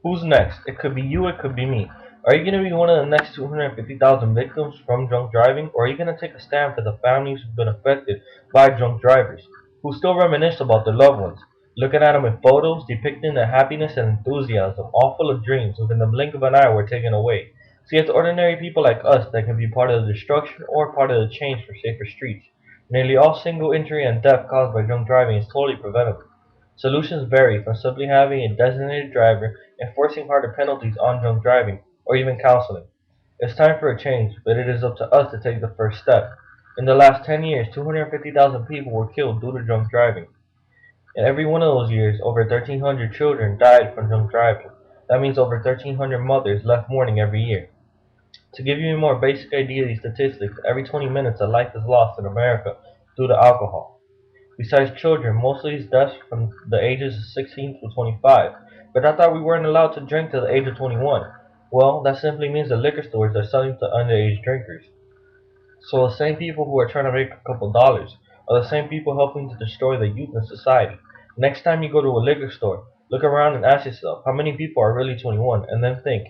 Who's next? It could be you, it could be me. Are you going to be one of the next 250,000 victims from drunk driving, or are you going to take a stand for the families who've been affected by drunk drivers, who still reminisce about their loved ones, looking at them in photos depicting their happiness and enthusiasm, all full of dreams, within the blink of an eye were taken away? See, it's ordinary people like us that can be part of the destruction or part of the change for safer streets. Nearly all single injury and death caused by drunk driving is totally preventable. Solutions vary from simply having a designated driver, enforcing harder penalties on drunk driving, or even counseling. It's time for a change, but it is up to us to take the first step. In the last 10 years, 250,000 people were killed due to drunk driving. In every one of those years, over 1,300 children died from drunk driving. That means over 1,300 mothers left mourning every year. To give you a more basic idea of these statistics, every 20 minutes a life is lost in America due to alcohol. Besides children, most of these deaths from the ages of 16 to 25. But I thought we weren't allowed to drink till the age of 21. Well, that simply means the liquor stores are selling to underage drinkers. So the same people who are trying to make a couple dollars are the same people helping to destroy the youth in society. Next time you go to a liquor store, look around and ask yourself how many people are really 21, and then think,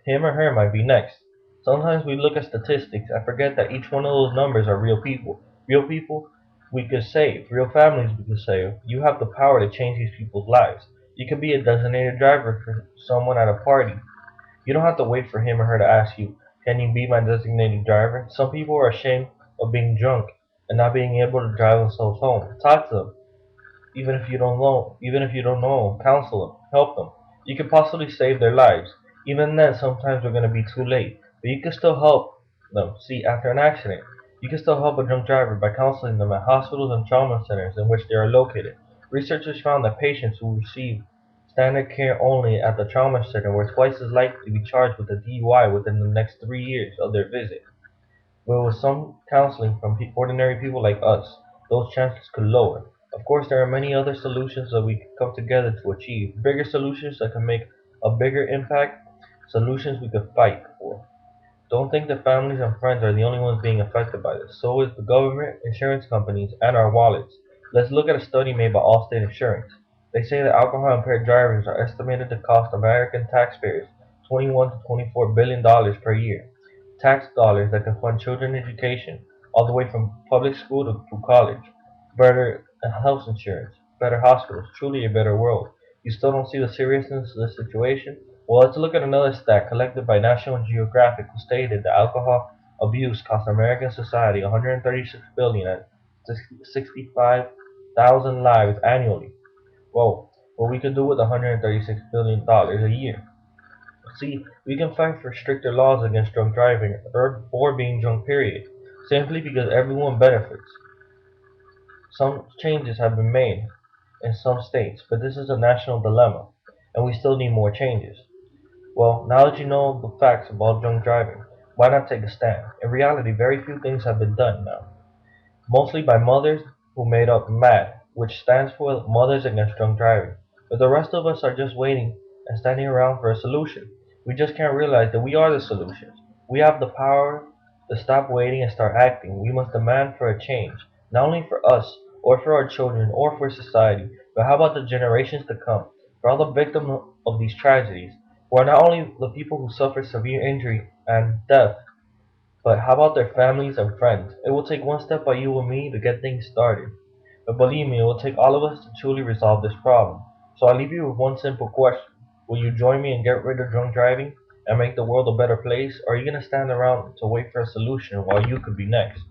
him or her might be next. Sometimes we look at statistics and forget that each one of those numbers are real people. Real people we could save, real families we could save. You have the power to change these people's lives. You could be a designated driver for someone at a party. You don't have to wait for him or her to ask you, can you be my designated driver? Some people are ashamed of being drunk and not being able to drive themselves home. Talk to them, even if you don't know them, counsel them, help them. You could possibly save their lives. Even then, sometimes we're going to be too late, but you can still help them. See, after an accident, you can still help a drunk driver by counseling them at hospitals and trauma centers in which they are located. Researchers found that patients who receive standard care only at the trauma center were twice as likely to be charged with a DUI within the next 3 years of their visit. But with some counseling from ordinary people like us, those chances could lower. Of course, there are many other solutions that we can come together to achieve. Bigger solutions that can make a bigger impact, solutions we could fight for. Don't think that families and friends are the only ones being affected by this. So is the government, insurance companies, and our wallets. Let's look at a study made by Allstate Insurance. They say that alcohol impaired drivers are estimated to cost American taxpayers 21 to $24 billion per year. Tax dollars that can fund children's education, all the way from public school to through college. Better health insurance, better hospitals, truly a better world. You still don't see the seriousness of the situation? Well, let's look at another stat collected by National Geographic, who stated that alcohol abuse costs American society 136 billion and 65,000 lives annually. Whoa, what we could do with 136 billion dollars a year. See, we can fight for stricter laws against drunk driving or being drunk, period, simply because everyone benefits. Some changes have been made in some states, but this is a national dilemma, and we still need more changes. Well, now that you know the facts about drunk driving, why not take a stand? In reality, very few things have been done now, mostly by mothers who made up MAD, which stands for Mothers Against Drunk Driving. But the rest of us are just waiting and standing around for a solution. We just can't realize that we are the solutions. We have the power to stop waiting and start acting. We must demand for a change, not only for us or for our children or for society, but how about the generations to come? For all the victims of these tragedies, who are not only the people who suffer severe injury and death, but how about their families and friends? It will take one step by you and me to get things started. But believe me, it will take all of us to truly resolve this problem. So I leave you with one simple question. Will you join me and get rid of drunk driving and make the world a better place? Or are you going to stand around to wait for a solution while you could be next?